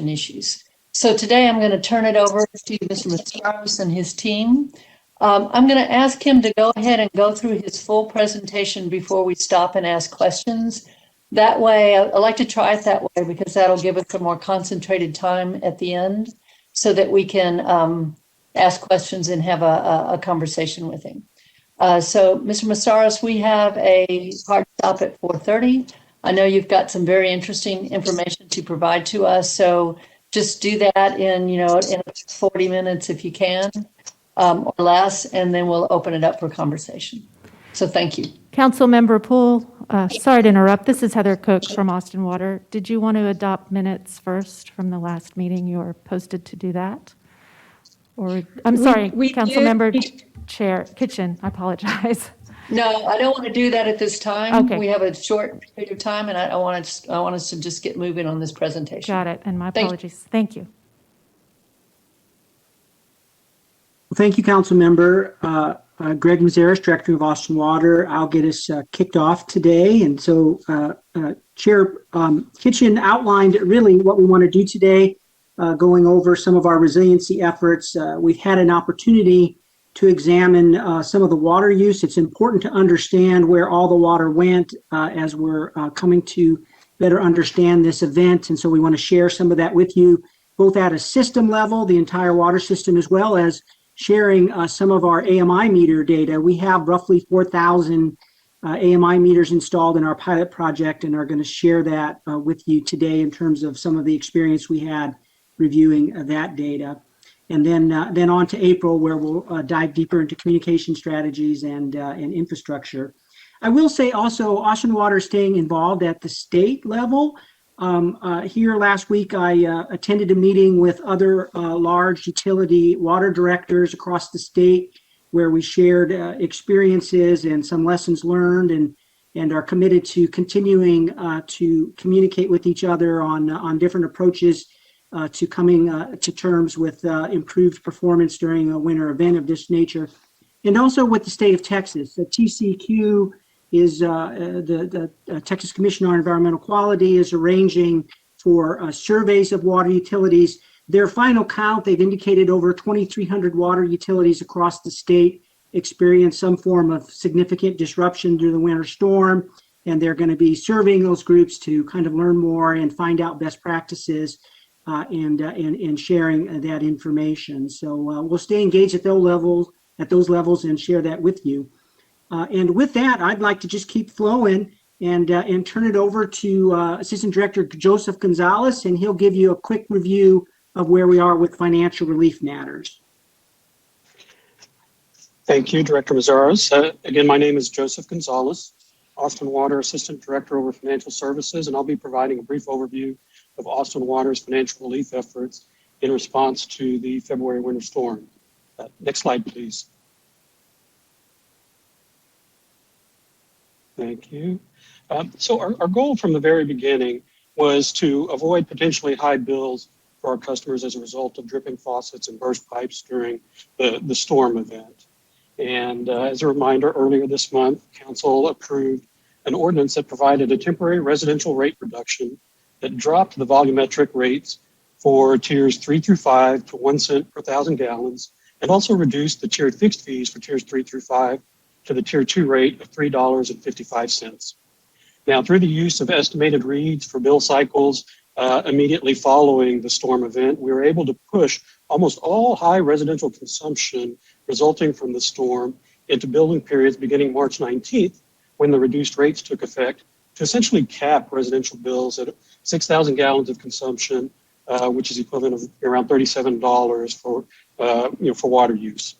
issues. So today I'm going to turn it over to Mr. Masaros and his team. I'm going to ask him to go ahead and go through his full presentation before we stop and ask questions. That way, I like to try it that way because that'll give us a more concentrated time at the end so that we can ask questions and have a conversation with him. So, Mr. Masaros, we have a hard stop at 4:30. I know you've got some very interesting information to provide to us, so just do that in 40 minutes if you can, or less, and then we'll open it up for conversation. So thank you. Councilmember Poole, sorry to interrupt. This is Heather Cook from Austin Water. Did you want to adopt minutes first from the last meeting? You were posted to do that? Or, I'm sorry, Councilmember Chair Kitchen, I apologize. No, I don't want to do that at this time. Okay. We have a short period of time, and I want us to just get moving on this presentation. Got it, and my apologies. Thank you. Well, thank you, Councilmember. Greg Mazaris, Director of Austin Water. I'll get us kicked off today. And so Chair Kitchen outlined really what we want to do today, going over some of our resiliency efforts. We've had an opportunity to examine some of the water use. It's important to understand where all the water went as we're coming to better understand this event. And so we want to share some of that with you, both at a system level, the entire water system, as well as sharing some of our AMI meter data. We have roughly 4,000 AMI meters installed in our pilot project and are going to share that with you today in terms of some of the experience we had reviewing that data. And then on to April, where we'll dive deeper into communication strategies and infrastructure. I will say also, Austin Water is staying involved at the state level. Here last week, I attended a meeting with other large utility water directors across the state where we shared experiences and some lessons learned and are committed to continuing to communicate with each other on different approaches to coming to terms with improved performance during a winter event of this nature. And also with the state of Texas. The TCEQ is the Texas Commission on Environmental Quality is arranging for surveys of water utilities. Their final count, they've indicated over 2,300 water utilities across the state experienced some form of significant disruption due to the winter storm. And they're going to be surveying those groups to kind of learn more and find out best practices and sharing that information. So we'll stay engaged at those levels and share that with you. And with that, I'd like to just keep flowing and turn it over to Assistant Director Joseph Gonzalez, and he'll give you a quick review of where we are with financial relief matters. Thank you, Director Mazaros. Again, my name is Joseph Gonzalez, Austin Water Assistant Director over Financial Services, and I'll be providing a brief overview of Austin Water's financial relief efforts in response to the February winter storm. Next slide, please. Thank you. So our goal from the very beginning was to avoid potentially high bills for our customers as a result of dripping faucets and burst pipes during the storm event. And as a reminder, earlier this month, Council approved an ordinance that provided a temporary residential rate reduction that dropped the volumetric rates for tiers 3 through 5 to 1 cent per 1,000 gallons, and also reduced the tiered fixed fees for tiers 3 through 5 to the tier 2 rate of $3.55. Now, through the use of estimated reads for bill cycles immediately following the storm event, we were able to push almost all high residential consumption resulting from the storm into billing periods beginning March 19th, when the reduced rates took effect, to essentially cap residential bills at 6,000 gallons of consumption, which is equivalent of around $37 for water use.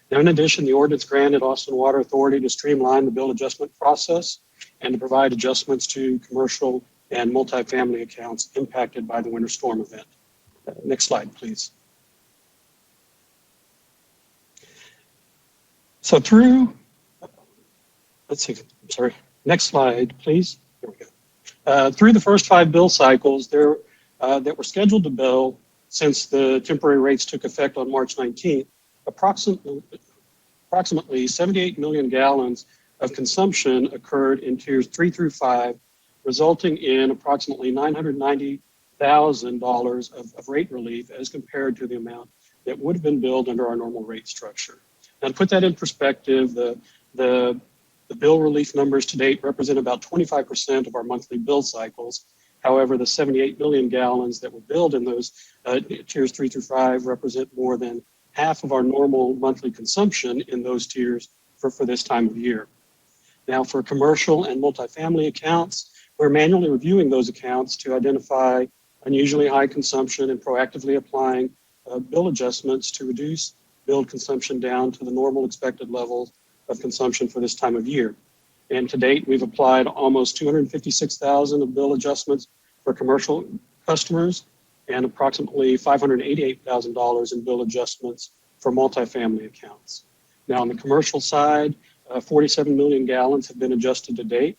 Now, in addition, the ordinance granted Austin Water authority to streamline the bill adjustment process and to provide adjustments to commercial and multifamily accounts impacted by the winter storm event. Next slide, please. So next slide, please. Here we go. Through the first 5 bill cycles that were scheduled to bill since the temporary rates took effect on March 19th, approximately 78 million gallons of consumption occurred in tiers 3 through 5, resulting in approximately $990 $1,000 of rate relief as compared to the amount that would have been billed under our normal rate structure. Now, to put that in perspective, the bill relief numbers to date represent about 25% of our monthly bill cycles. However, the 78 million gallons that were billed in those tiers 3 through 5 represent more than half of our normal monthly consumption in those tiers for this time of year. Now, for commercial and multifamily accounts, we're manually reviewing those accounts to identify unusually high consumption and proactively applying bill adjustments to reduce billed consumption down to the normal expected levels of consumption for this time of year. And to date, we've applied almost 256,000 of bill adjustments for commercial customers and approximately $588,000 in bill adjustments for multifamily accounts. Now, on the commercial side, 47 million gallons have been adjusted to date,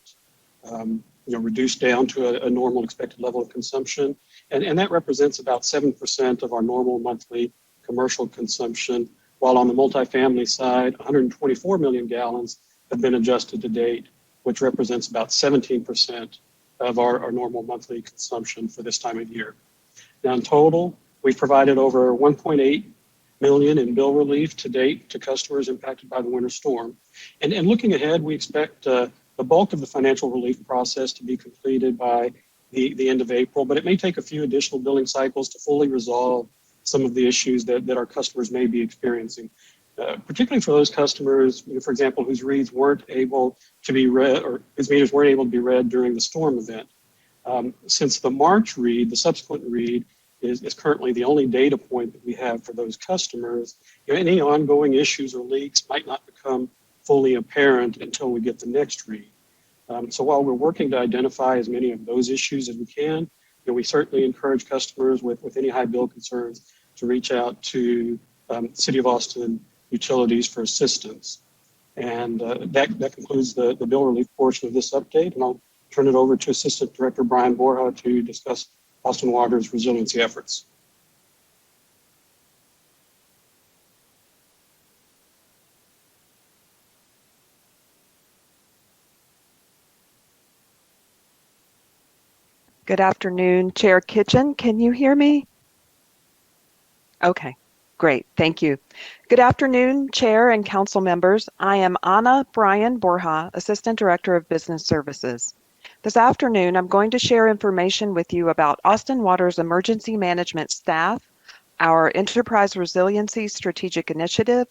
reduced down to a normal expected level of consumption. And that represents about 7% of our normal monthly commercial consumption, while on the multifamily side, 124 million gallons have been adjusted to date, which represents about 17% of our normal monthly consumption for this time of year. Now, in total, we've provided over 1.8 million in bill relief to date to customers impacted by the winter storm. And looking ahead, we expect the bulk of the financial relief process to be completed by the end of April, but it may take a few additional billing cycles to fully resolve some of the issues that our customers may be experiencing, particularly for those customers, for example, whose reads weren't able to be read or whose meters weren't able to be read during the storm event. Since the March read, the subsequent read, is currently the only data point that we have for those customers, any ongoing issues or leaks might not become fully apparent until we get the next read. So while we're working to identify as many of those issues as we can, we certainly encourage customers with any high bill concerns to reach out to City of Austin Utilities for assistance. And that concludes the bill relief portion of this update, and I'll turn it over to Assistant Director Brian Borja to discuss Austin Water's resiliency efforts. Good afternoon, Chair Kitchen. Can you hear me? Okay, great. Thank you. Good afternoon, Chair and Council members. I am Ana Brian Borja, Assistant Director of Business Services. This afternoon, I'm going to share information with you about Austin Water's emergency management staff, our Enterprise Resiliency Strategic Initiative,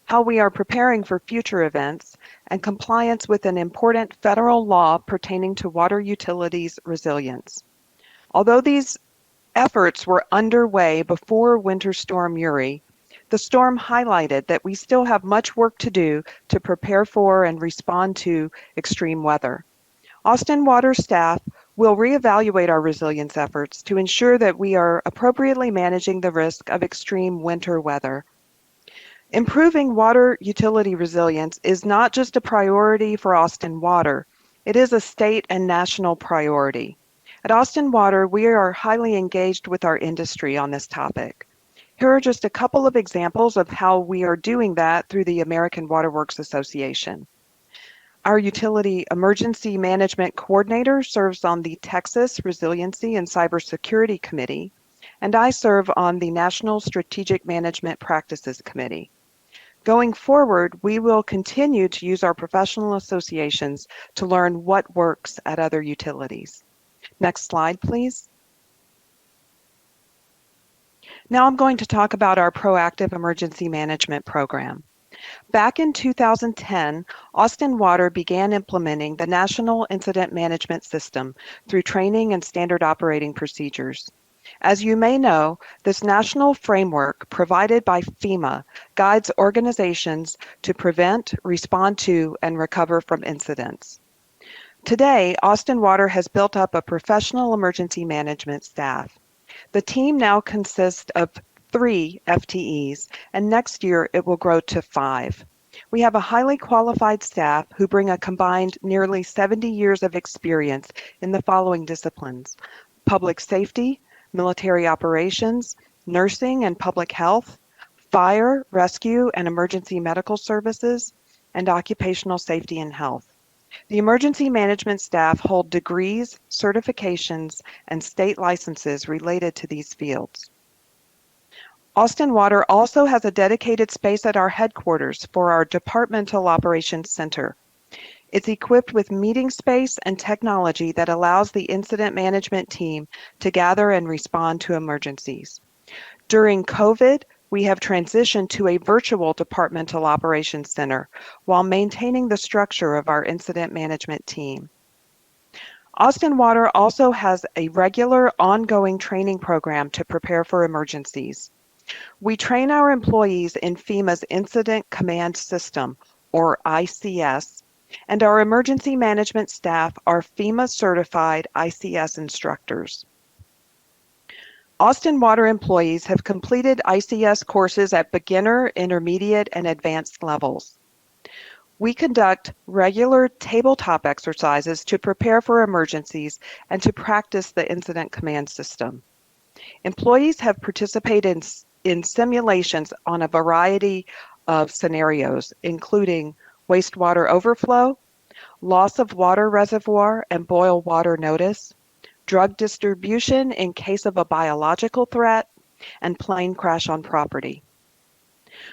how we are preparing for future events, and compliance with an important federal law pertaining to water utilities resilience. Although these efforts were underway before Winter Storm Uri, the storm highlighted that we still have much work to do to prepare for and respond to extreme weather. Austin Water staff will reevaluate our resilience efforts to ensure that we are appropriately managing the risk of extreme winter weather. Improving water utility resilience is not just a priority for Austin Water, it is a state and national priority. At Austin Water, we are highly engaged with our industry on this topic. Here are just a couple of examples of how we are doing that through the American Water Works Association. Our Utility Emergency Management Coordinator serves on the Texas Resiliency and Cybersecurity Committee, and I serve on the National Strategic Management Practices Committee. Going forward, we will continue to use our professional associations to learn what works at other utilities. Next slide, please. Now I'm going to talk about our proactive emergency management program. Back in 2010, Austin Water began implementing the National Incident Management System through training and standard operating procedures. As you may know, this national framework provided by FEMA guides organizations to prevent, respond to, and recover from incidents. Today, Austin Water has built up a professional emergency management staff. The team now consists of 3 FTEs, and next year it will grow to 5. We have a highly qualified staff who bring a combined nearly 70 years of experience in the following disciplines: public safety, military operations, nursing and public health, fire, rescue, and emergency medical services, and occupational safety and health. The emergency management staff hold degrees, certifications, and state licenses related to these fields. Austin Water also has a dedicated space at our headquarters for our Departmental Operations Center. It's equipped with meeting space and technology that allows the incident management team to gather and respond to emergencies. During COVID, we have transitioned to a virtual Departmental Operations Center while maintaining the structure of our incident management team. Austin Water also has a regular ongoing training program to prepare for emergencies. We train our employees in FEMA's Incident Command System, or ICS, and our emergency management staff are FEMA certified ICS instructors. Austin Water employees have completed ICS courses at beginner, intermediate, and advanced levels. We conduct regular tabletop exercises to prepare for emergencies and to practice the incident command system. Employees have participated in simulations on a variety of scenarios, including wastewater overflow, loss of water reservoir and boil water notice, drug distribution in case of a biological threat, and plane crash on property.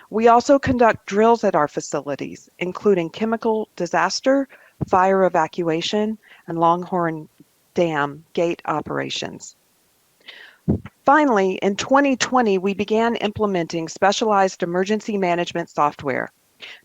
We also conduct drills at our facilities, including chemical disaster, fire evacuation, and Longhorn Dam gate operations. Finally, in 2020, we began implementing specialized emergency management software.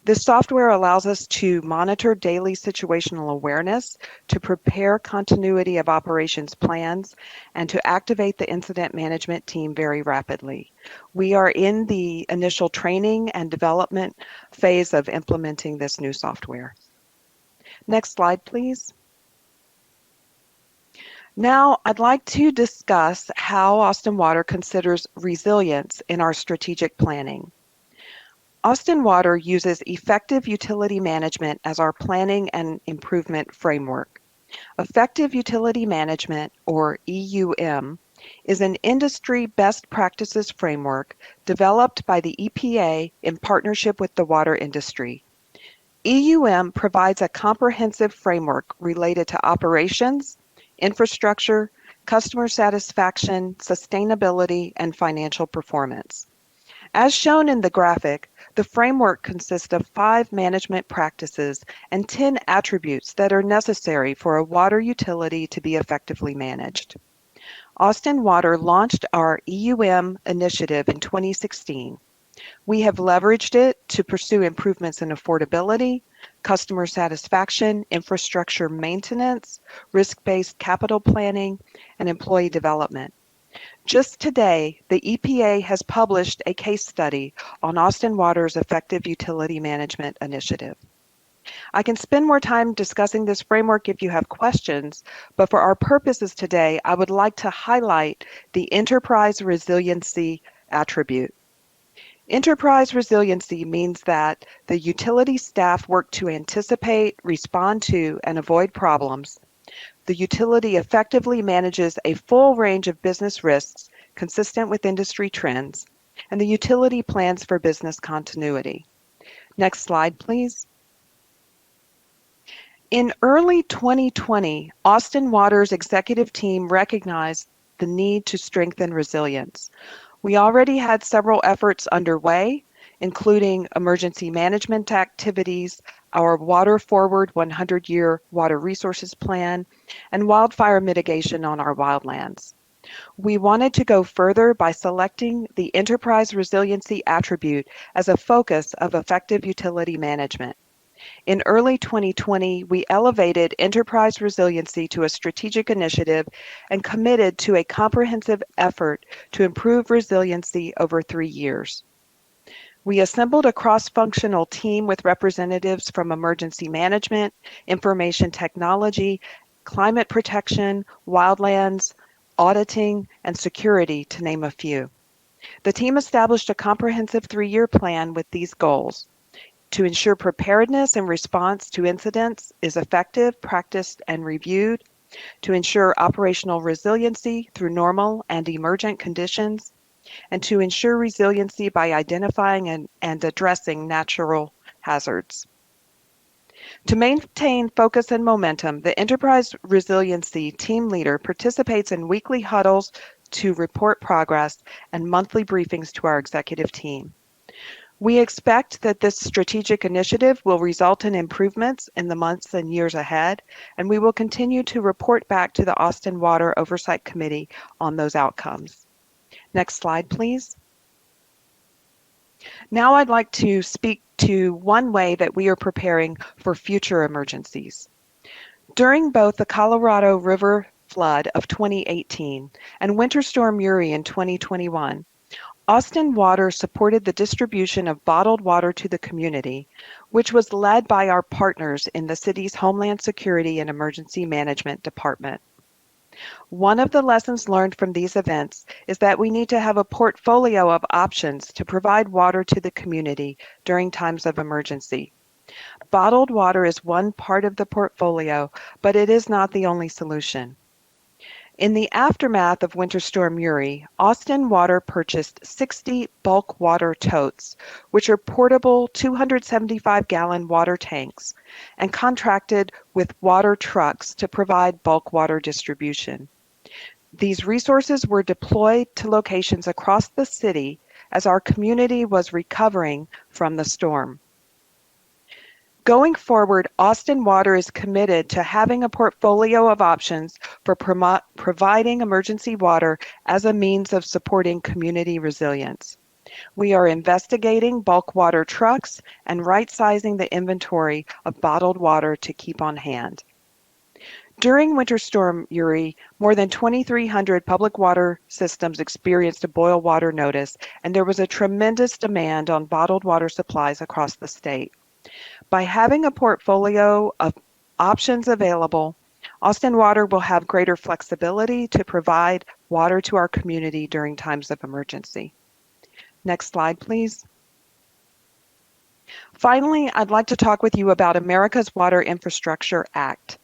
This software allows us to monitor daily situational awareness, to prepare continuity of operations plans, and to activate the incident management team very rapidly. We are in the initial training and development phase of implementing this new software. Next slide, please. Now, I'd like to discuss how Austin Water considers resilience in our strategic planning. Austin Water uses effective utility management as our planning and improvement framework. Effective utility management, or EUM, is an industry best practices framework developed by the EPA in partnership with the water industry. EUM provides a comprehensive framework related to operations, infrastructure, customer satisfaction, sustainability, and financial performance. As shown in the graphic, the framework consists of 5 management practices and 10 attributes that are necessary for a water utility to be effectively managed. Austin Water launched our EUM initiative in 2016. We have leveraged it to pursue improvements in affordability, customer satisfaction, infrastructure maintenance, risk-based capital planning, and employee development. Just today, the EPA has published a case study on Austin Water's effective utility management initiative. I can spend more time discussing this framework if you have questions, but for our purposes today, I would like to highlight the enterprise resiliency attribute. Enterprise resiliency means that the utility staff work to anticipate, respond to, and avoid problems. The utility effectively manages a full range of business risks consistent with industry trends, and the utility plans for business continuity. Next slide, please. In early 2020, Austin Water's executive team recognized the need to strengthen resilience. We already had several efforts underway, including emergency management activities, our Water Forward 100-year water resources plan, and wildfire mitigation on our wildlands. We wanted to go further by selecting the enterprise resiliency attribute as a focus of effective utility management. In early 2020, we elevated enterprise resiliency to a strategic initiative and committed to a comprehensive effort to improve resiliency over 3 years. We assembled a cross-functional team with representatives from emergency management, information technology, climate protection, wildlands, auditing, and security, to name a few. The team established a comprehensive 3-year plan with these goals: to ensure preparedness and response to incidents is effective, practiced, and reviewed, to ensure operational resiliency through normal and emergent conditions, and to ensure resiliency by identifying and addressing natural hazards. To maintain focus and momentum, the Enterprise Resiliency Team Leader participates in weekly huddles to report progress and monthly briefings to our executive team. We expect that this strategic initiative will result in improvements in the months and years ahead, and we will continue to report back to the Austin Water Oversight Committee on those outcomes. Next slide, please. Now I'd like to speak to one way that we are preparing for future emergencies. During both the Colorado River flood of 2018 and Winter Storm Uri in 2021, Austin Water supported the distribution of bottled water to the community, which was led by our partners in the city's Homeland Security and Emergency Management Department. One of the lessons learned from these events is that we need to have a portfolio of options to provide water to the community during times of emergency. Bottled water is one part of the portfolio, but it is not the only solution. In the aftermath of Winter Storm Uri, Austin Water purchased 60 bulk water totes, which are portable 275-gallon water tanks, and contracted with water trucks to provide bulk water distribution. These resources were deployed to locations across the city as our community was recovering from the storm. Going forward, Austin Water is committed to having a portfolio of options for providing emergency water as a means of supporting community resilience. We are investigating bulk water trucks and right-sizing the inventory of bottled water to keep on hand. During Winter Storm Uri, more than 2,300 public water systems experienced a boil water notice, and there was a tremendous demand on bottled water supplies across the state. By having a portfolio of options available, Austin Water will have greater flexibility to provide water to our community during times of emergency. Next slide, please. Finally, I'd like to talk with you about America's Water Infrastructure Act.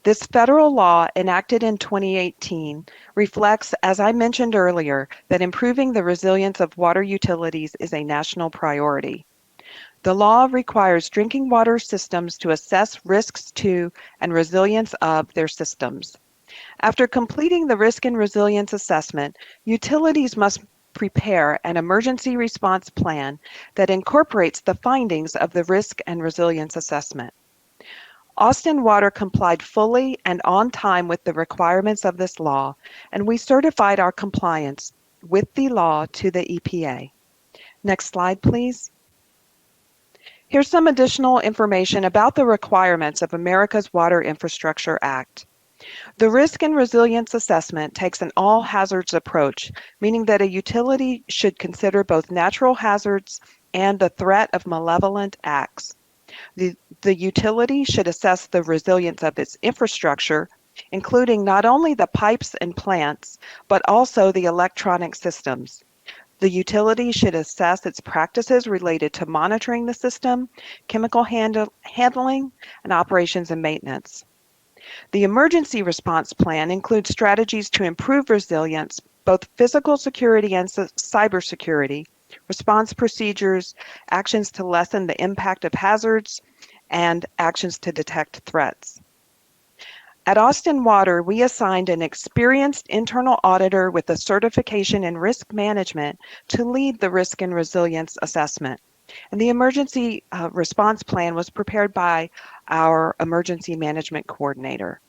This federal law, enacted in 2018, reflects, as I mentioned earlier, that improving the resilience of water utilities is a national priority. The law requires drinking water systems to assess risks to and resilience of their systems. After completing the risk and resilience assessment, utilities must prepare an emergency response plan that incorporates the findings of the risk and resilience assessment. Austin Water complied fully and on time with the requirements of this law, and we certified our compliance with the law to the EPA. Next slide, please. Here's some additional information about the requirements of America's Water Infrastructure Act. The risk and resilience assessment takes an all hazards approach, meaning that a utility should consider both natural hazards and the threat of malevolent acts. The utility should assess the resilience of its infrastructure, including not only the pipes and plants, but also the electronic systems. The utility should assess its practices related to monitoring the system, chemical handling, and operations and maintenance. The emergency response plan includes strategies to improve resilience, both physical security and cybersecurity, response procedures, actions to lessen the impact of hazards, and actions to detect threats. At Austin Water, we assigned an experienced internal auditor with a certification in risk management to lead the risk and resilience assessment. And the emergency response plan was prepared by our emergency management coordinator.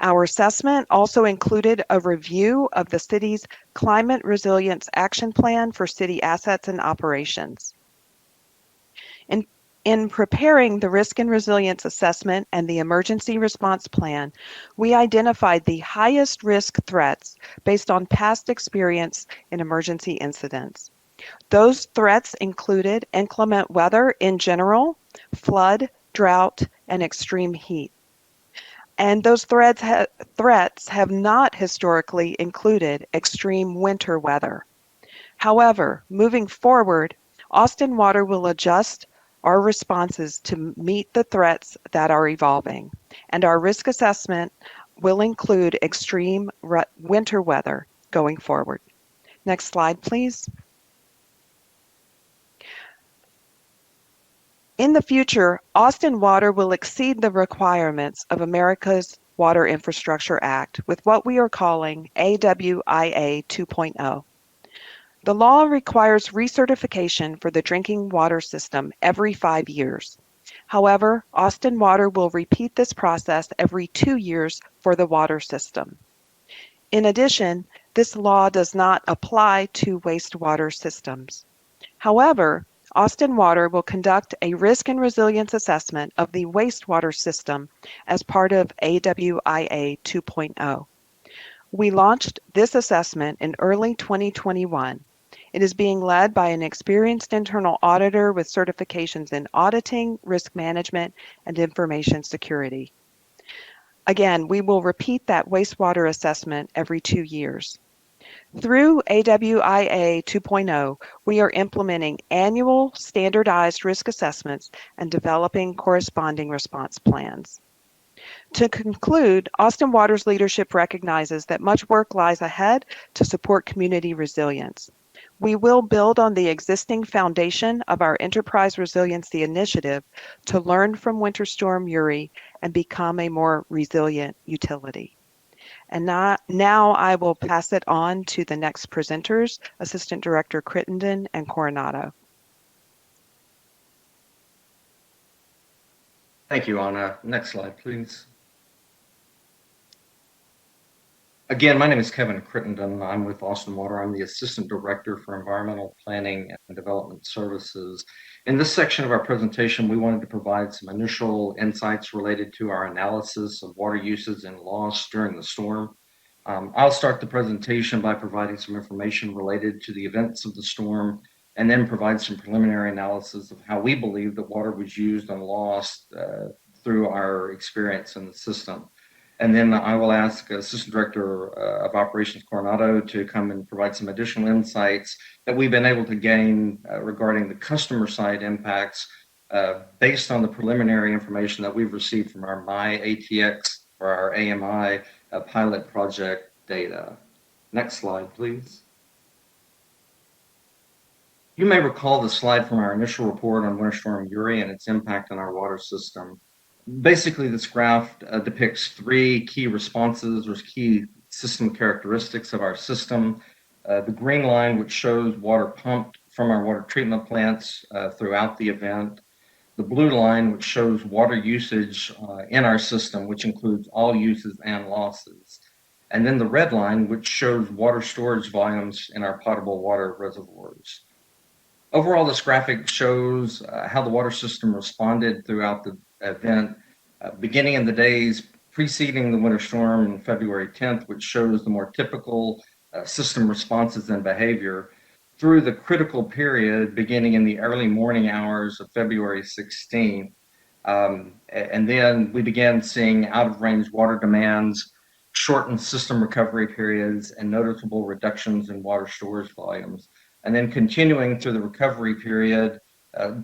Our assessment also included a review of the city's climate resilience action plan for city assets and operations. In preparing the risk and resilience assessment and the emergency response plan, we identified the highest risk threats based on past experience in emergency incidents. Those threats included inclement weather in general, flood, drought, and extreme heat. And those threats have not historically included extreme winter weather. However, moving forward, Austin Water will adjust our responses to meet the threats that are evolving, and our risk assessment will include extreme winter weather going forward. Next slide, please. In the future, Austin Water will exceed the requirements of America's Water Infrastructure Act with what we are calling AWIA 2.0. The law requires recertification for the drinking water system every 5 years. However, Austin Water will repeat this process every 2 years for the water system. In addition, this law does not apply to wastewater systems. However, Austin Water will conduct a risk and resilience assessment of the wastewater system as part of AWIA 2.0. We launched this assessment in early 2021. It is being led by an experienced internal auditor with certifications in auditing, risk management, and information security. Again, we will repeat that wastewater assessment every 2 years. Through AWIA 2.0, we are implementing annual standardized risk assessments and developing corresponding response plans. To conclude, Austin Water's leadership recognizes that much work lies ahead to support community resilience. We will build on the existing foundation of our Enterprise Resiliency Initiative to learn from Winter Storm Uri and become a more resilient utility. And now I will pass it on to the next presenters, Assistant Director Crittenden and Coronado. Thank you, Anna. Next slide, please. Again, my name is Kevin Crittenden. I'm with Austin Water. I'm the Assistant Director for Environmental Planning and Development Services. In this section of our presentation, we wanted to provide some initial insights related to our analysis of water usage and loss during the storm. I'll start the presentation by providing some information related to the events of the storm, and then provide some preliminary analysis of how we believe that water was used and lost through our experience in the system. And then I will ask Assistant Director of Operations Coronado to come and provide some additional insights that we've been able to gain regarding the customer side impacts based on the preliminary information that we've received from our MyATX or our AMI pilot project data. Next slide, please. You may recall the slide from our initial report on Winter Storm Uri and its impact on our water system. Basically, this graph depicts 3 key responses or key system characteristics of our system. The green line, which shows water pumped from our water treatment plants throughout the event. The blue line, which shows water usage in our system, which includes all uses and losses. And then the red line, which shows water storage volumes in our potable water reservoirs. Overall, this graphic shows how the water system responded throughout the event, beginning in the days preceding the winter storm on February 10th, which shows the more typical system responses and behavior, through the critical period beginning in the early morning hours of February 16th. And then we began seeing out-of-range water demands, shortened system recovery periods, and noticeable reductions in water storage volumes. And then continuing through the recovery period,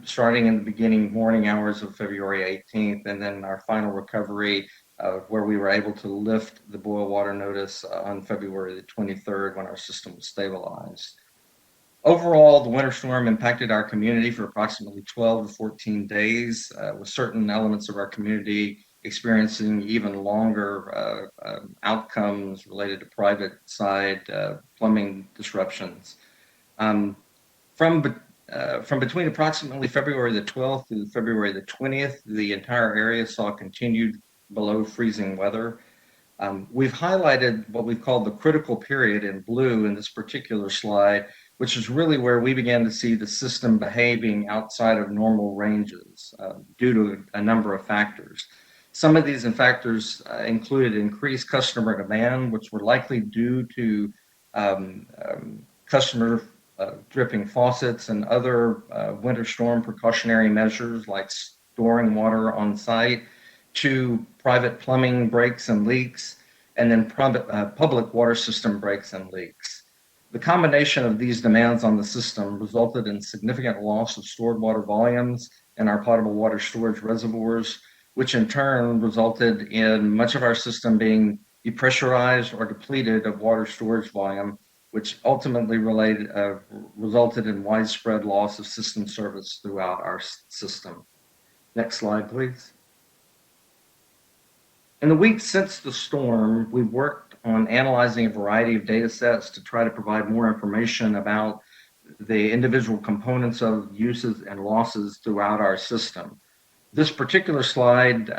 starting in the beginning morning hours of February 18th, and then our final recovery where we were able to lift the boil water notice on February the 23rd when our system was stabilized. Overall, the winter storm impacted our community for approximately 12 to 14 days, with certain elements of our community experiencing even longer outcomes related to private side plumbing disruptions. From between approximately February the 12th to February the 20th, the entire area saw continued below freezing weather. We've highlighted what we've called the critical period in blue in this particular slide, which is really where we began to see the system behaving outside of normal ranges due to a number of factors. Some of these factors included increased customer demand, which were likely due to customer dripping faucets and other winter storm precautionary measures like storing water on site, to private plumbing breaks and leaks, and then public water system breaks and leaks. The combination of these demands on the system resulted in significant loss of stored water volumes in our potable water storage reservoirs, which in turn resulted in much of our system being depressurized or depleted of water storage volume, which ultimately resulted in widespread loss of system service throughout our system. Next slide, please. In the weeks since the storm, we've worked on analyzing a variety of data sets to try to provide more information about the individual components of uses and losses throughout our system. This particular slide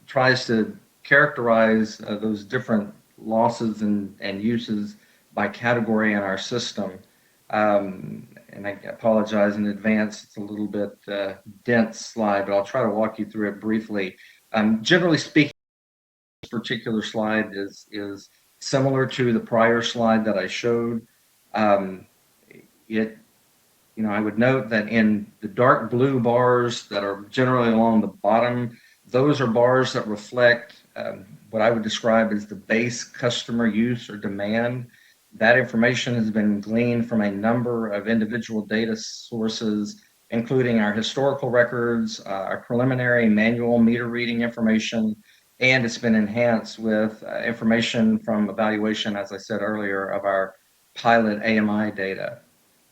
tries to characterize those different losses and uses by category in our system. And I apologize in advance, it's a little bit dense slide, but I'll try to walk you through it briefly. Generally speaking, this particular slide is similar to the prior slide that I showed. I would note that in the dark blue bars that are generally along the bottom, those are bars that reflect what I would describe as the base customer use or demand. That information has been gleaned from a number of individual data sources, including our historical records, our preliminary manual meter reading information, and it's been enhanced with information from evaluation, as I said earlier, of our pilot AMI data.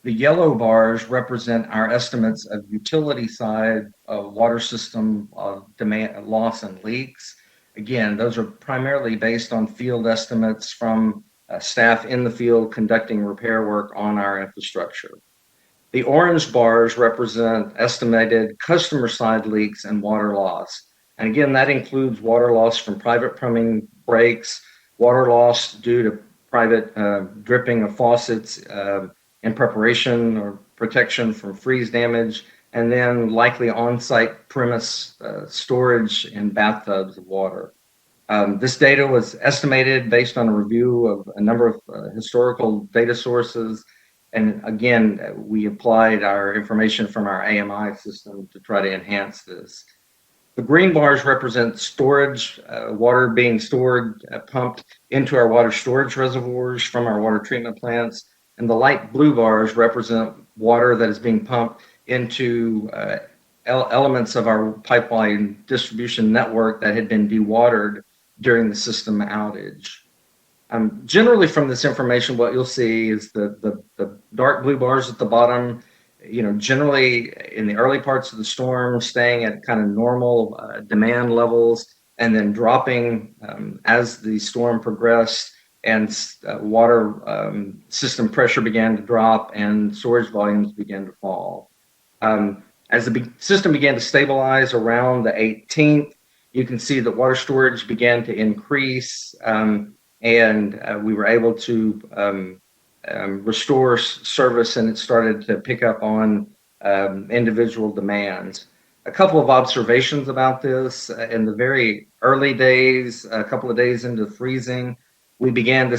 The yellow bars represent our estimates of utility side of water system demand loss and leaks. Again, those are primarily based on field estimates from staff in the field conducting repair work on our infrastructure. The orange bars represent estimated customer side leaks and water loss. And again, that includes water loss from private plumbing breaks, water loss due to private dripping of faucets in preparation or protection from freeze damage, and then likely on-site premise storage in bathtubs of water. This data was estimated based on a review of a number of historical data sources. And again, we applied our information from our AMI system to try to enhance this. The green bars represent storage, water being stored, pumped into our water storage reservoirs from our water treatment plants. And the light blue bars represent water that is being pumped into elements of our pipeline distribution network that had been dewatered during the system outage. Generally from this information, what you'll see is the dark blue bars at the bottom, generally in the early parts of the storm, staying at kind of normal demand levels and then dropping as the storm progressed and water system pressure began to drop and storage volumes began to fall. As the system began to stabilize around the 18th, you can see that water storage began to increase and we were able to restore service, and it started to pick up on individual demands. A couple of observations about this. In the very early days, a couple of days into freezing, we began to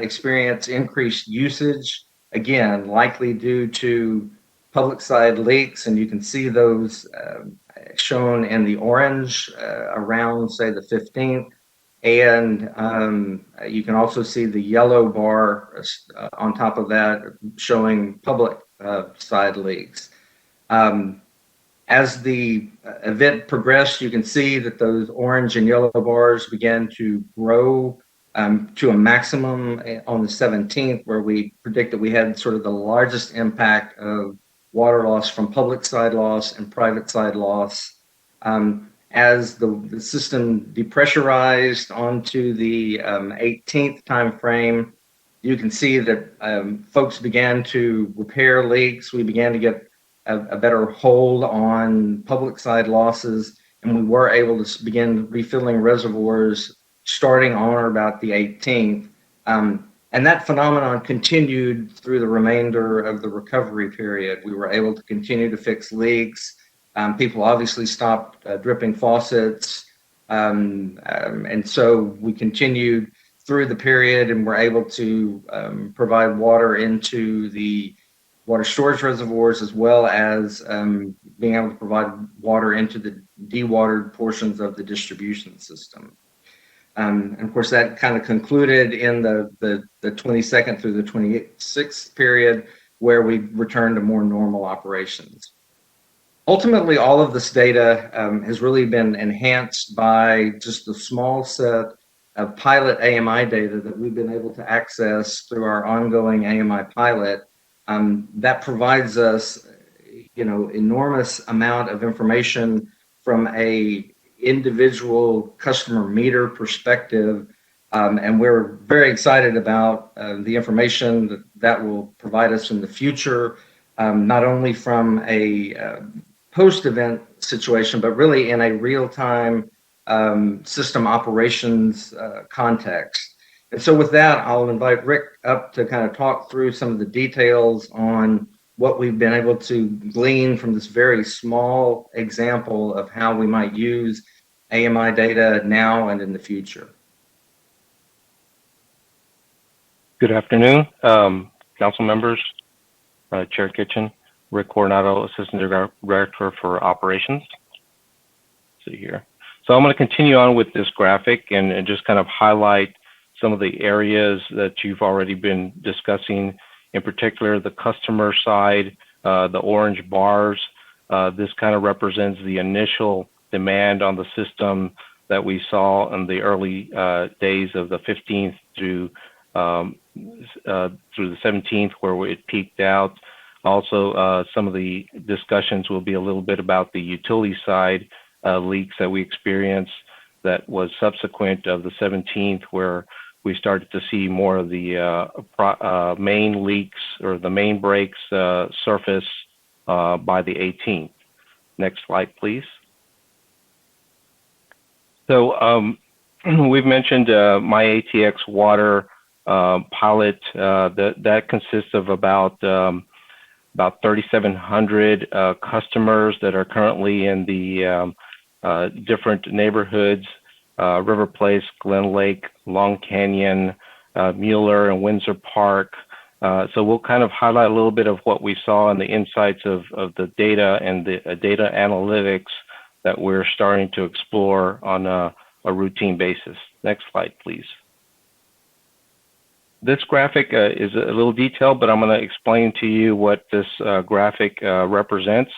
experience increased usage, again, likely due to public side leaks, and you can see those shown in the orange around, say, the 15th. And you can also see the yellow bar on top of that showing public side leaks. As the event progressed, you can see that those orange and yellow bars began to grow to a maximum on the 17th, where we predicted we had sort of the largest impact of water loss from public side loss and private side loss. As the system depressurized onto the 18th timeframe, you can see that folks began to repair leaks. We began to get a better hold on public side losses, and we were able to begin refilling reservoirs starting on or about the 18th. And that phenomenon continued through the remainder of the recovery period. We were able to continue to fix leaks. People obviously stopped dripping faucets. And so we continued through the period and were able to provide water into the water storage reservoirs, as well as being able to provide water into the dewatered portions of the distribution system. And of course, that kind of concluded in the 22nd through the 26th period, where we returned to more normal operations. Ultimately, all of this data has really been enhanced by just the small set of pilot AMI data that we've been able to access through our ongoing AMI pilot. That provides us enormous amount of information from a individual customer meter perspective. And we're very excited about the information that will provide us in the future, not only from a post-event situation, but really in a real-time system operations context. And so with that, I'll invite Rick up to kind of talk through some of the details on what we've been able to glean from this very small example of how we might use AMI data now and in the future. Good afternoon, council members, Chair Kitchen, Rick Coronado, Assistant Director for Operations. Let's see here. So I'm going to continue on with this graphic and just kind of highlight some of the areas that you've already been discussing, in particular the customer side, the orange bars. This kind of represents the initial demand on the system that we saw in the early days of the 15th through the 17th, where it peaked out. Also, some of the discussions will be a little bit about the utility side leaks that we experienced that was subsequent of the 17th, where we started to see more of the main leaks or the main breaks surface by the 18th. Next slide, please. So we've mentioned MyATX Water pilot. That consists of about 3,700 customers that are currently in the different neighborhoods, River Place, Glen Lake, Long Canyon, Mueller, and Windsor Park. So we'll kind of highlight a little bit of what we saw in the insights of the data and the data analytics that we're starting to explore on a routine basis. Next slide, please. This graphic is a little detailed, but I'm going to explain to you what this graphic represents.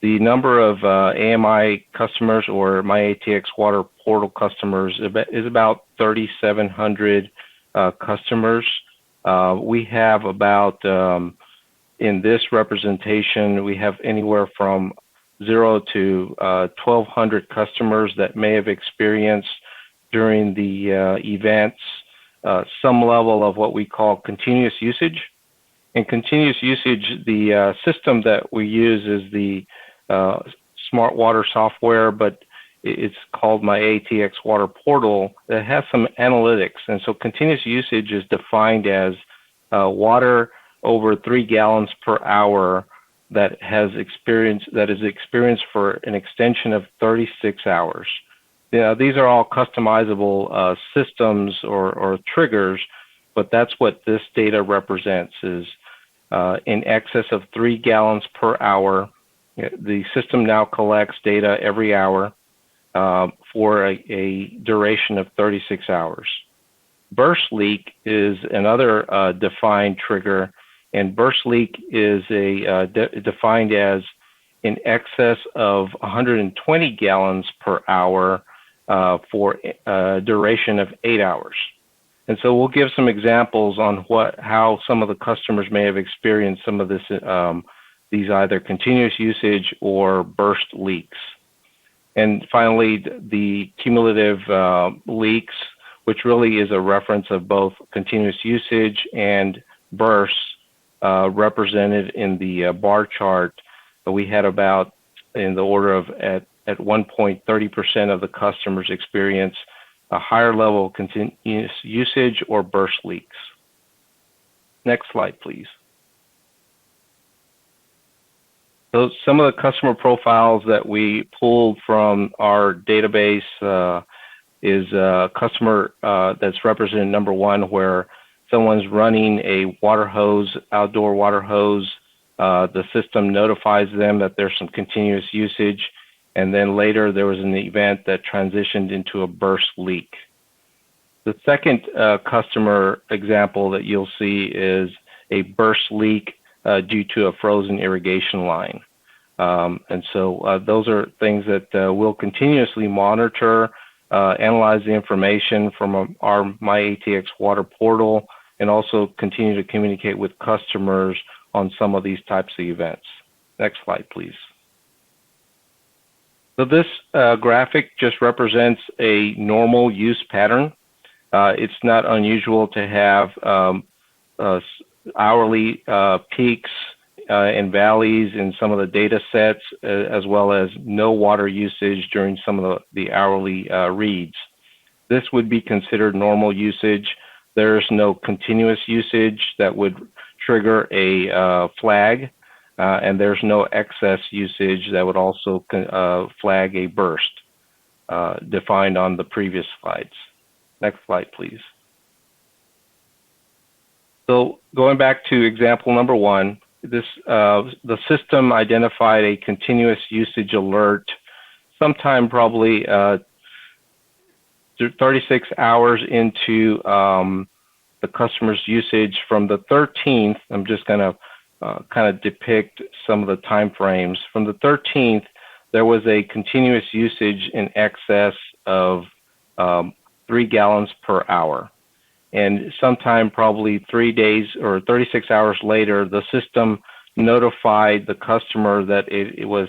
The number of AMI customers or MyATX Water Portal customers is about 3,700 customers. We have about, in this representation, we have anywhere from 0 to 1,200 customers that may have experienced during the events some level of what we call continuous usage. In continuous usage, the system that we use is the Smart Water software, but it's called MyATX Water Portal that has some analytics. And so continuous usage is defined as water over 3 gallons per hour that is experienced for an extension of 36 hours. These are all customizable systems or triggers, but that's what this data represents is in excess of 3 gallons per hour. The system now collects data every hour for a duration of 36 hours. Burst leak is another defined trigger, and burst leak is defined as in excess of 120 gallons per hour for a duration of 8 hours. And so we'll give some examples on how some of the customers may have experienced some of this, these either continuous usage or burst leaks. And finally, the cumulative leaks, which really is a reference of both continuous usage and bursts represented in the bar chart. We had about in the order of at one point 30% of the customers experience a higher level of continuous usage or burst leaks. Next slide, please. So some of the customer profiles that we pulled from our database is a customer that's represented number 1, where someone's running a water hose, outdoor water hose. The system notifies them that there's some continuous usage, and then later there was an event that transitioned into a burst leak. The second customer example that you'll see is a burst leak due to a frozen irrigation line. And so those are things that we'll continuously monitor, analyze the information from our MyATX Water Portal, and also continue to communicate with customers on some of these types of events. Next slide, please. So this graphic just represents a normal use pattern. It's not unusual to have hourly peaks and valleys in some of the data sets, as well as no water usage during some of the hourly reads. This would be considered normal usage. There's no continuous usage that would trigger a flag, and there's no excess usage that would also flag a burst, defined on the previous slides. Next slide, please. So going back to example number 1, the system identified a continuous usage alert sometime probably 36 hours into the customer's usage. From the 13th, I'm just going to kind of depict some of the time frames. From the 13th, there was a continuous usage in excess of 3 gallons per hour. And sometime probably 3 days or 36 hours later, the system notified the customer that it was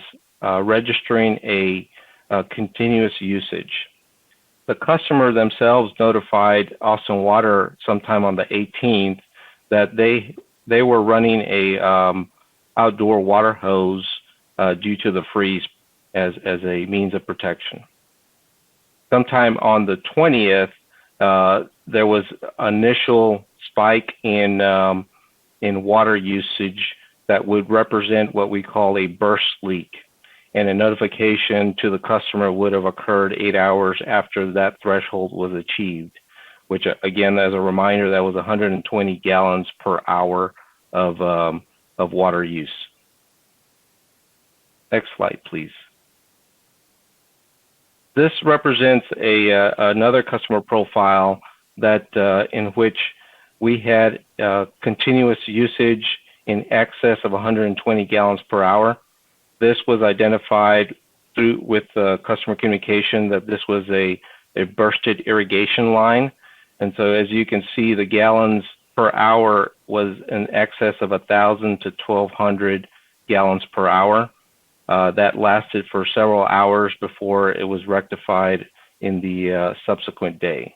registering a continuous usage. The customer themselves notified Austin Water sometime on the 18th that they were running a outdoor water hose due to the freeze as a means of protection. Sometime on the 20th, there was initial spike in water usage that would represent what we call a burst leak, and a notification to the customer would have occurred 8 hours after that threshold was achieved, which again, as a reminder, that was 120 gallons per hour of water use. Next slide, please. This represents another customer profile that in which we had continuous usage in excess of 120 gallons per hour. This was identified with customer communication that this was a bursted irrigation line. And so as you can see, the gallons per hour was in excess of 1,000 to 1,200 gallons per hour. That lasted for several hours before it was rectified in the subsequent day.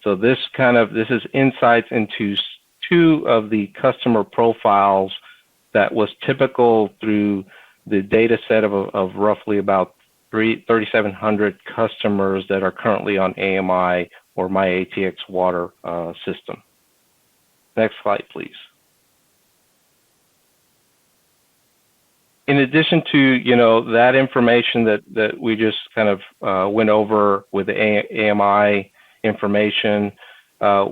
So this is insights into 2 of the customer profiles that was typical through the data set of roughly about 3,700 customers that are currently on AMI or MyATX Water system. Next slide, please. In addition to that information that we just kind of went over with the AMI information,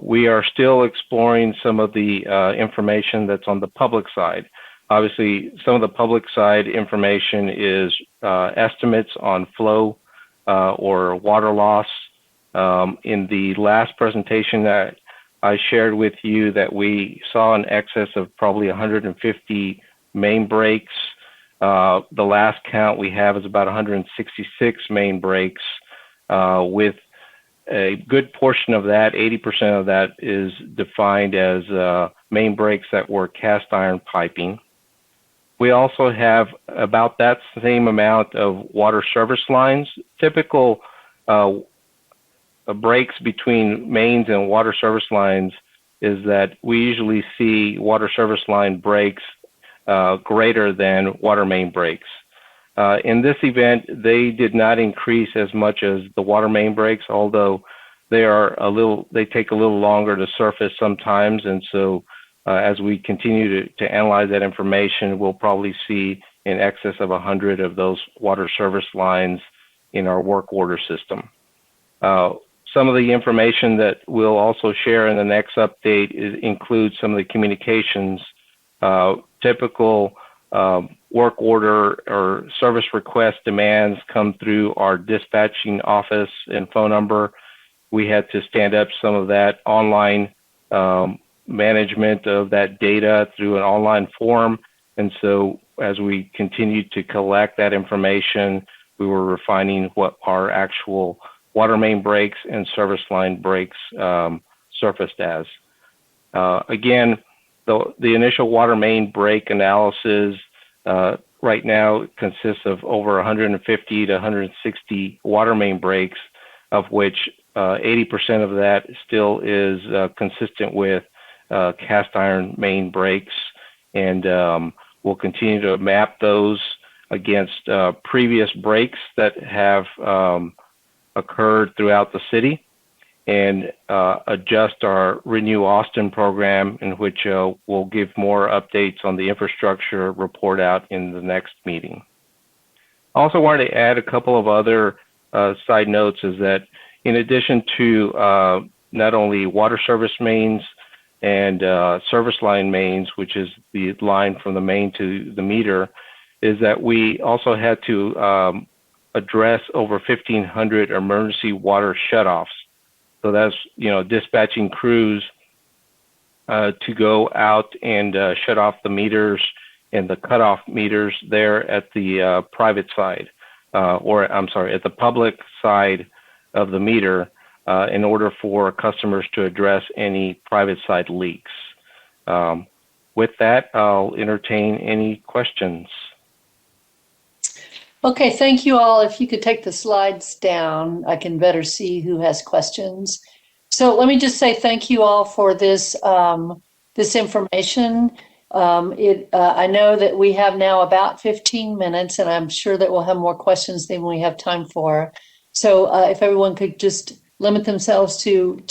we are still exploring some of the information that's on the public side. Obviously, some of the public side information is estimates on flow or water loss. In the last presentation that I shared with you, that we saw an excess of probably 150 main breaks. The last count we have is about 166 main breaks, with a good portion of that, 80% of that, is defined as main breaks that were cast iron piping. We also have about that same amount of water service lines. Typical breaks between mains and water service lines is that we usually see water service line breaks greater than water main breaks. In this event, they did not increase as much as the water main breaks, although they take a little longer to surface sometimes, and so as we continue to analyze that information, we'll probably see in excess of 100 of those water service lines in our work order system. Some of the information that we'll also share in the next update includes some of the communications. Typical work order or service request demands come through our dispatching office and phone number. We had to stand up some of that online management of that data through an online form. And so as we continued to collect that information, we were refining what our actual water main breaks and service line breaks surfaced as. Again, the initial water main break analysis right now consists of over 150 to 160 water main breaks, of which 80% of that still is consistent with cast iron main breaks, and we'll continue to map those against previous breaks that have occurred throughout the city, and adjust our Renew Austin program, in which we'll give more updates on the infrastructure report out in the next meeting. I also wanted to add a couple of other side notes, is that in addition to not only water service mains and service line mains, which is the line from the main to the meter, is that we also had to address over 1,500 emergency water shutoffs. So that's, dispatching crews to go out and shut off the meters and the cutoff meters there at the private side, at the public side of the meter, in order for customers to address any private side leaks. With that, I'll entertain any questions. Okay, thank you all. If you could take the slides down, I can better see who has questions. So let me just say thank you all for this this information. I know that we have now about 15 minutes, and I'm sure that we'll have more questions than we have time for. So if everyone could just limit themselves to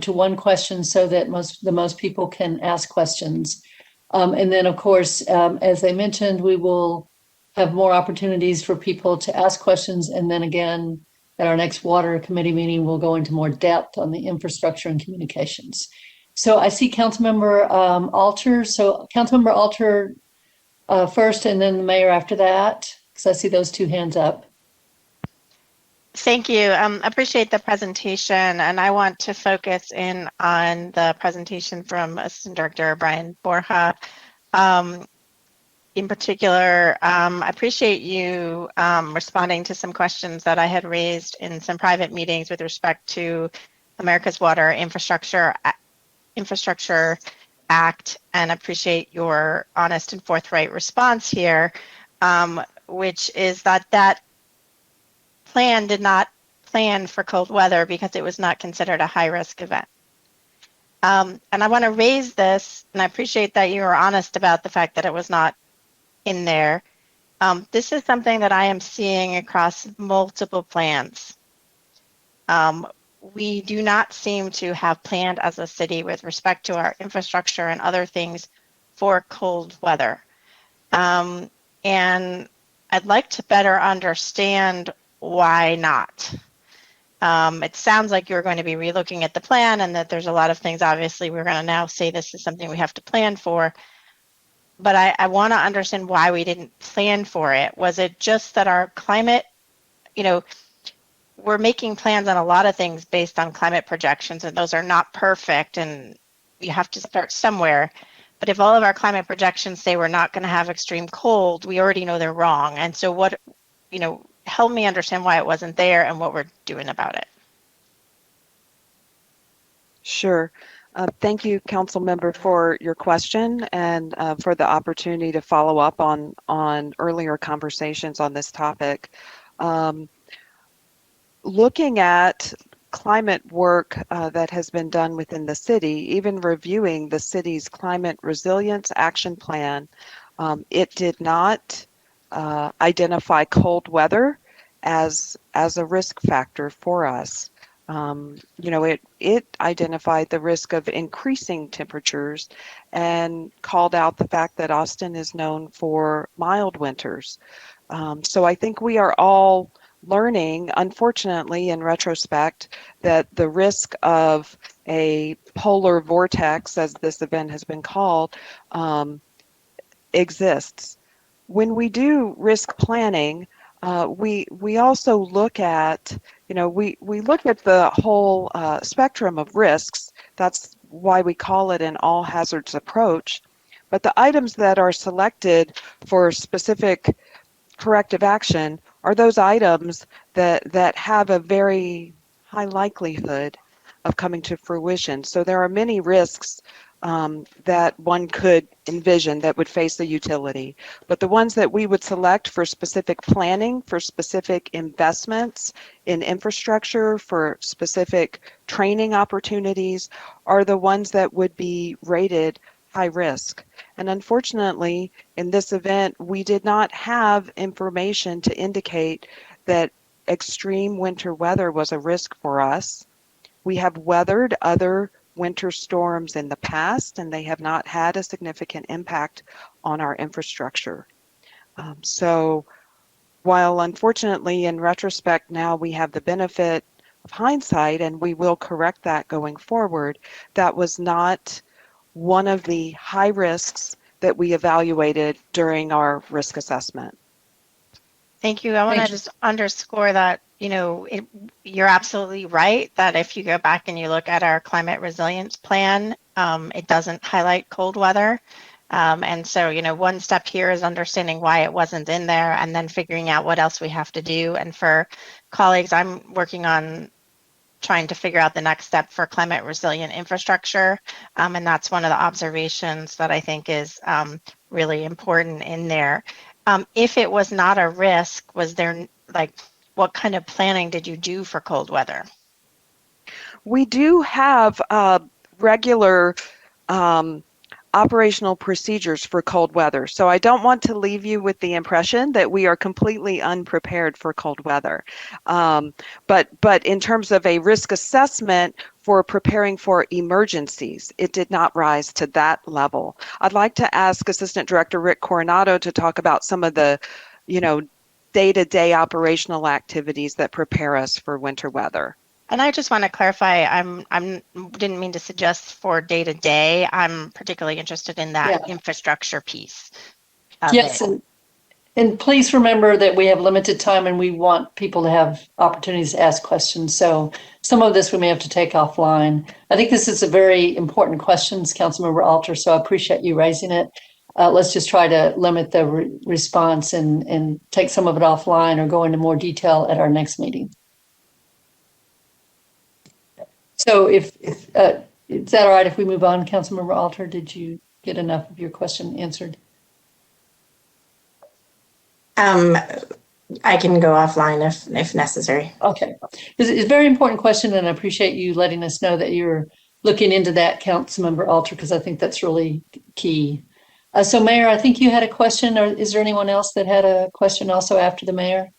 one question, so that the most people can ask questions. And then, of course, as I mentioned, we will have more opportunities for people to ask questions. And then again, at our next water committee meeting, we'll go into more depth on the infrastructure and communications. So I see Councilmember Alter. So Councilmember Alter first, and then the mayor after that, because I see those two hands up. Thank you. Appreciate the presentation, and I want to focus in on the presentation from Assistant Director Brian Borja. In particular, I appreciate you responding to some questions that I had raised in some private meetings with respect to America's Water Infrastructure Act, and appreciate your honest and forthright response here, which is that plan did not plan for cold weather because it was not considered a high-risk event. And I want to raise this, and I appreciate that you were honest about the fact that it was not in there. This is something that I am seeing across multiple plans. We do not seem to have planned as a city with respect to our infrastructure and other things for cold weather. And I'd like to better understand why not. It sounds like you're going to be relooking at the plan, and that there's a lot of things, obviously, we're going to now say this is something we have to plan for. But I want to understand why we didn't plan for it. Was it just that our climate, we're making plans on a lot of things based on climate projections, and those are not perfect, and you have to start somewhere. But if all of our climate projections say we're not going to have extreme cold, we already know they're wrong. And so help me understand why it wasn't there and what we're doing about it. Sure. Thank you, Council Member, for your question and for the opportunity to follow up on earlier conversations on this topic. Looking at climate work that has been done within the city, even reviewing the city's climate resilience action plan, it did not identify cold weather as a risk factor for us. It identified the risk of increasing temperatures and called out the fact that Austin is known for mild winters. So I think we are all learning, unfortunately, in retrospect, that the risk of a polar vortex, as this event has been called, exists. When we do risk planning, we also look at, we look at the whole spectrum of risks. That's why we call it an all hazards approach. But the items that are selected for specific corrective action are those items that have a very high likelihood of coming to fruition. So there are many risks that one could envision that would face the utility. But the ones that we would select for specific planning, for specific investments in infrastructure, for specific training opportunities, are the ones that would be rated high risk. And unfortunately, in this event, we did not have information to indicate that extreme winter weather was a risk for us. We have weathered other winter storms in the past, and they have not had a significant impact on our infrastructure. So while unfortunately in retrospect now we have the benefit of hindsight, and we will correct that going forward, that was not one of the high risks that we evaluated during our risk assessment. Thank you. I want to Thank you. just underscore that, you're absolutely right that if you go back and you look at our climate resilience plan, it doesn't highlight cold weather. And so, one step here is understanding why it wasn't in there and then figuring out what else we have to do. And for colleagues, I'm working on trying to figure out the next step for climate resilient infrastructure. And that's one of the observations that I think is really important in there. If it was not a risk, was there what kind of planning did you do for cold weather? We do have regular operational procedures for cold weather. So I don't want to leave you with the impression that we are completely unprepared for cold weather. But in terms of a risk assessment for preparing for emergencies, it did not rise to that level. I'd like to ask Assistant Director Rick Coronado to talk about some of the, day-to-day operational activities that prepare us for winter weather. And I just want to clarify, I didn't mean to suggest for day to day. I'm particularly interested in that infrastructure piece. Yes, and please remember that we have limited time and we want people to have opportunities to ask questions. So some of this we may have to take offline. I think this is a very important question, Councilmember Alter, so I appreciate you raising it. Let's just try to limit the response and take some of it offline or go into more detail at our next meeting. So if is that all right if we move on, Councilmember Alter? Did you get enough of your question answered? I can go offline if necessary. Okay. It's a very important question, and I appreciate you letting us know that you're looking into that, Councilmember Alter, because I think that's really key. So, Mayor, I think you had a question, or is there anyone else that had a question also after the mayor?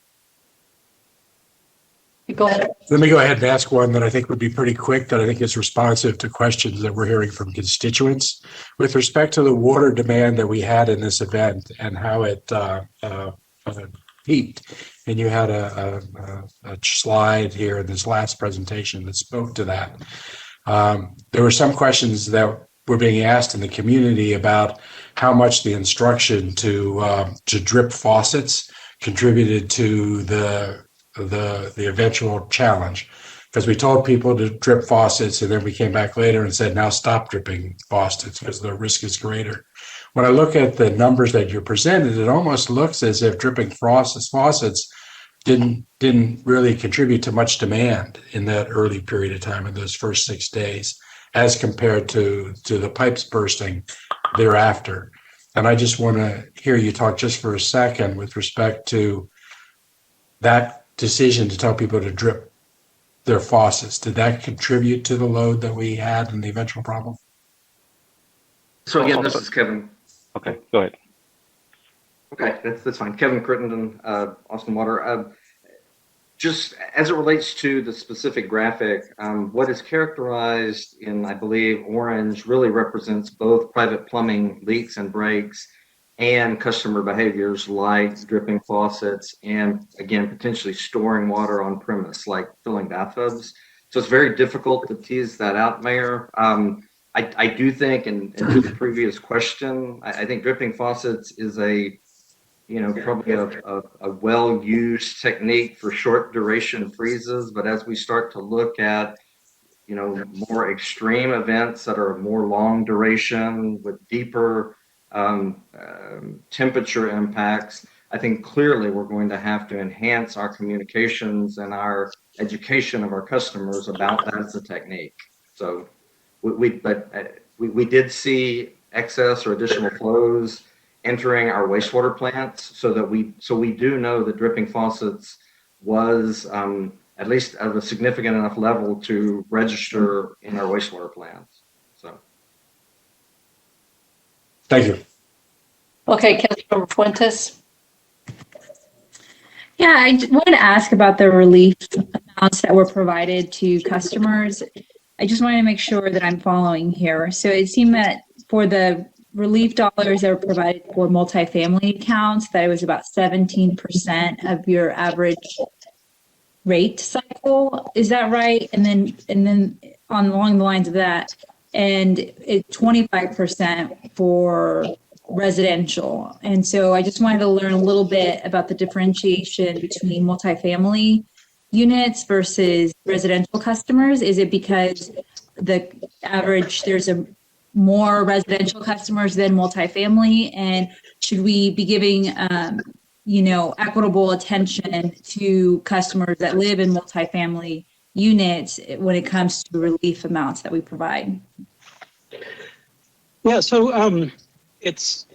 Go ahead. Let me go ahead and ask one that I think would be pretty quick, that I think is responsive to questions that we're hearing from constituents. With respect to the water demand that we had in this event and how it peaked, and you had a slide here in this last presentation that spoke to that. There were some questions that were being asked in the community about how much the instruction to drip faucets contributed to the eventual challenge, because we told people to drip faucets and then we came back later and said, now stop dripping faucets because the risk is greater. When I look at the numbers that you presented, it almost looks as if dripping faucets didn't really contribute to much demand in that early period of time, in those first 6 days, as compared to the pipes bursting thereafter. And I just want to hear you talk just for a second with respect to that decision to tell people to drip their faucets. Did that contribute to the load that we had and the eventual problem? So again, this is Kevin. Okay, go ahead. Okay, that's fine. Kevin Crittenden, Austin Water. Just as it relates to the specific graphic, what is characterized in, I believe, orange really represents both private plumbing leaks and breaks and customer behaviors like dripping faucets and, again, potentially storing water on premise, like filling bathtubs. So it's very difficult to tease that out, Mayor. I do think, and to the previous question, I think dripping faucets is probably a well-used technique for short duration freezes. But as we start to look at, more extreme events that are more long duration with deeper temperature impacts, I think clearly we're going to have to enhance our communications and our education of our customers about that as a technique. So, but We did see excess or additional flows entering our wastewater plants, so we do know that dripping faucets was at least at a significant enough level to register in our wastewater plants. So, Thank you. Okay, Councilmember Fuentes. Yeah, I wanted to ask about the relief amounts that were provided to customers. I just wanted to make sure that I'm following here. So it seemed that for the relief dollars that were provided for multifamily accounts, that it was about 17% of your average rate cycle. Is that right? And then on along the lines of that, and it 25% for residential. And so I just wanted to learn a little bit about the differentiation between multifamily units versus residential customers. Is it because the average, there's a more residential customers than multifamily? And should we be giving, equitable attention to customers that live in multifamily units when it comes to relief amounts that we provide? Yeah, so it's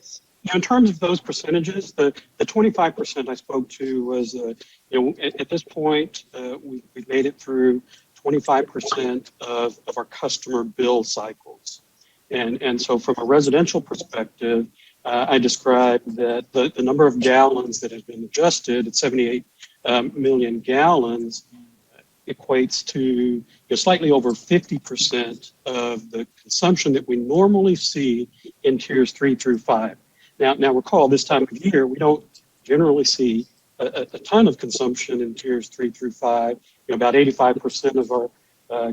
in terms of those percentages, the 25% I spoke to was at this point we've made it through 25% of our customer bill cycles, and so from a residential perspective, I described that the number of gallons that have been adjusted at 78 million gallons equates to slightly over 50% of the consumption that we normally see in tiers 3 through 5. Now recall, this time of year, we don't generally see a ton of consumption in tiers 3 through 5. About 85% of our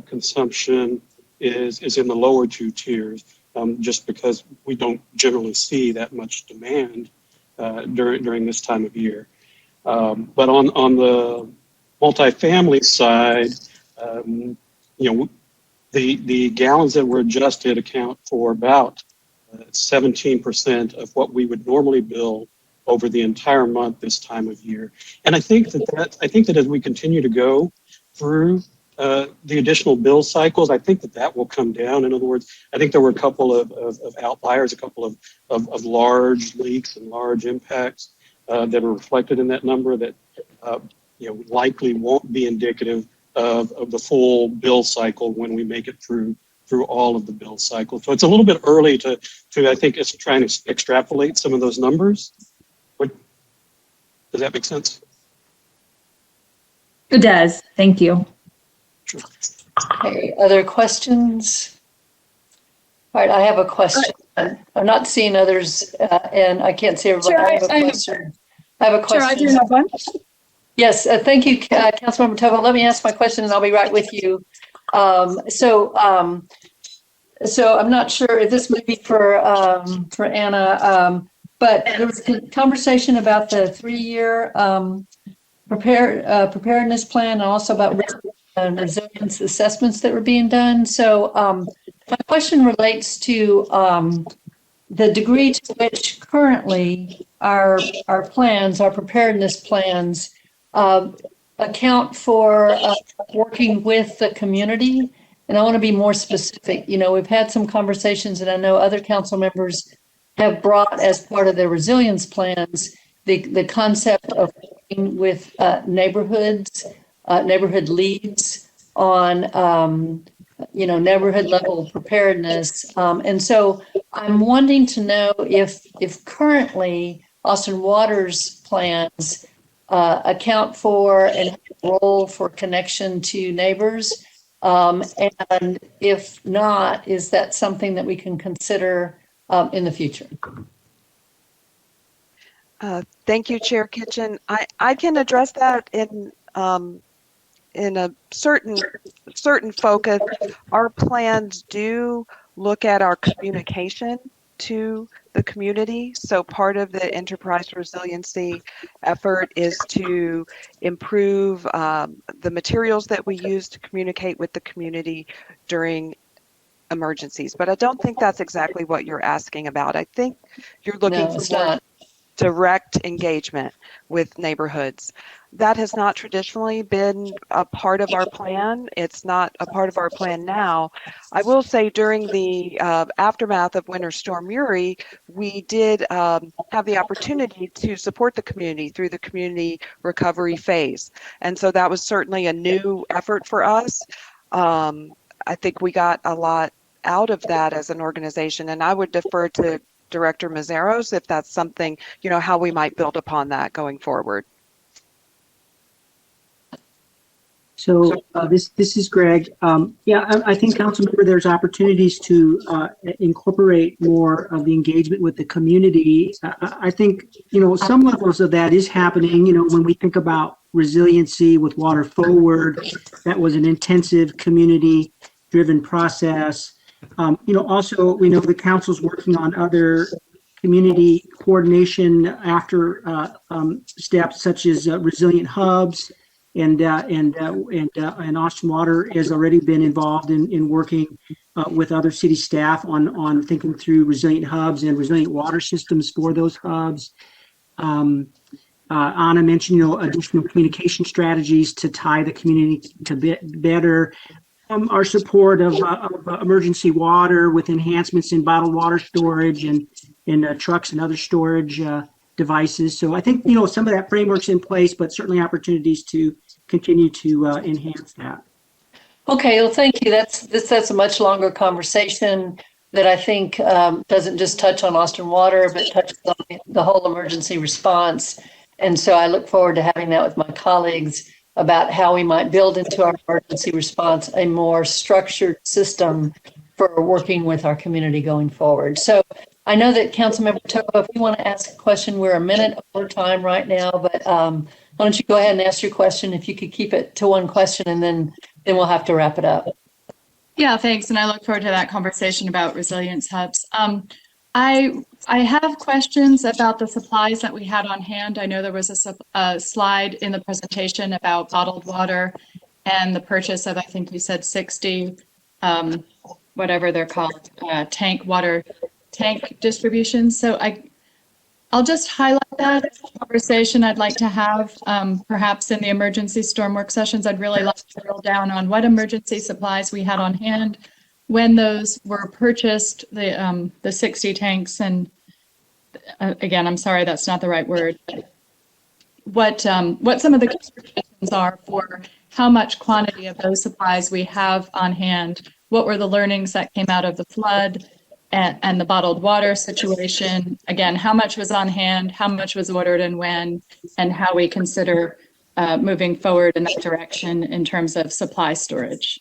consumption is in the lower two tiers, just because we don't generally see that much demand during this time of year. But on the multifamily side, the gallons that were adjusted account for about 17% of what we would normally bill over the entire month this time of year. And I think that as we continue to go through the additional bill cycles, I think that will come down. In other words, I think there were a couple of outliers, a couple of large leaks and large impacts that are reflected in that number that likely won't be indicative of the full bill cycle when we make it through all of the bill cycle. So it's a little bit early to I think it's trying to extrapolate some of those numbers. Does that make sense? It does. Thank you. Sure. Okay, other questions? All right, I have a question. I'm not seeing others, and I can't see everybody. I have a question. I have a question. Sure, I do have one. Yes, thank you, Councilmember Tobin. Let me ask my question, and I'll be right with you. So I'm not sure if this may be for Anna, but there was a conversation about the 3-year preparedness plan, and also about resilience assessments that were being done. So my question relates to the degree to which currently our plans, our preparedness plans, account for working with the community. And I want to be more specific. We've had some conversations, and I know other council members have brought as part of their resilience plans the concept of working with neighborhoods, neighborhood leads on neighborhood level preparedness. And so I'm wanting to know if currently Austin Water's plans account for and have a role for connection to neighbors. And if not, is that something that we can consider in the future? Thank you, Chair Kitchen. I can address that in a certain focus. Our plans do look at our communication to the community. So part of the enterprise resiliency effort is to improve the materials that we use to communicate with the community during emergencies. But I don't think that's exactly what you're asking about. I think you're looking No, it's for more. not. direct engagement with neighborhoods. That has not traditionally been a part of our plan. It's not a part of our plan now. I will say during the aftermath of Winter Storm Uri, we did have the opportunity to support the community through the community recovery phase. And so that was certainly a new effort for us. I think we got a lot out of that as an organization, and I would defer to Director Mazeros if that's something, how we might build upon that going forward. So this is Greg. I think, Councilmember, there's opportunities to incorporate more of the engagement with the community. I think, some levels of that is happening. When we think about resiliency with Water Forward, that was an intensive community-driven process. Also, we know the council's working on other community coordination after steps such as resilient hubs. And Austin Water has already been involved in working with other city staff on thinking through resilient hubs and resilient water systems for those hubs. Anna mentioned, additional communication strategies to tie the community to better. Our support of emergency water with enhancements in bottled water storage and in trucks and other storage devices. So I think, some of that framework's in place, but certainly opportunities to continue to enhance that. Okay, well, thank you. That's a much longer conversation that I think doesn't just touch on Austin Water, but touches on the whole emergency response. And so I look forward to having that with my colleagues about how we might build into our emergency response a more structured system for working with our community going forward. So I know that Councilmember Toko, if you want to ask a question, we're a minute over time right now, but why don't you go ahead and ask your question? If you could keep it to one question, and then we'll have to wrap it up. Yeah, thanks. And I look forward to that conversation about resilience hubs. I have questions about the supplies that we had on hand. I know there was a slide in the presentation about bottled water and the purchase of, I think you said 60, whatever they're called, tank distributions. So I'll just highlight that conversation I'd like to have, perhaps in the emergency storm work sessions. I'd really like to drill down on what emergency supplies we had on hand, when those were purchased, the 60 tanks, and again, I'm sorry, that's not the right word. What some of the considerations are for how much quantity of those supplies we have on hand. What were the learnings that came out of the flood and the bottled water situation? Again, how much was on hand, how much was ordered and when, and how we consider moving forward in that direction in terms of supply storage.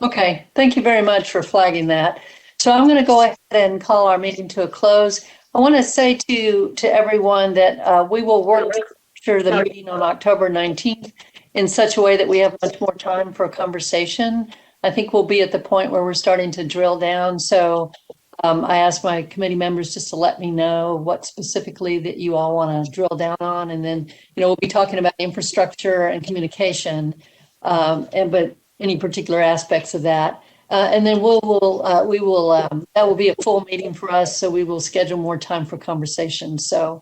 Okay, thank you very much for flagging that. So I'm going to go ahead and call our meeting to a close. I want to say to everyone that we will work to structure the meeting on October 19th in such a way that we have much more time for a conversation. I think we'll be at the point where we're starting to drill down. So I asked my committee members just to let me know what specifically that you all want to drill down on. And then, we'll be talking about infrastructure and communication, but any particular aspects of that. And then that will be a full meeting for us. So we will schedule more time for conversation. So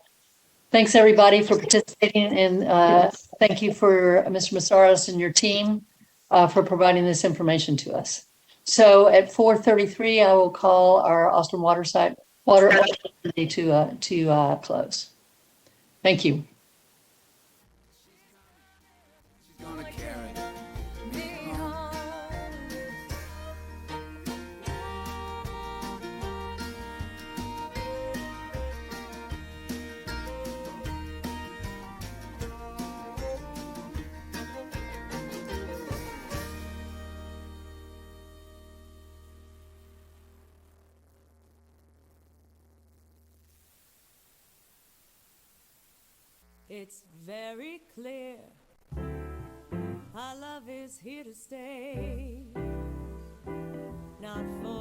thanks everybody for participating, and thank you for Mr. Masaros and your team for providing this information to us. So at 4:33, I will call our Austin Water to close. Thank you. It's very clear our love is here to stay, not for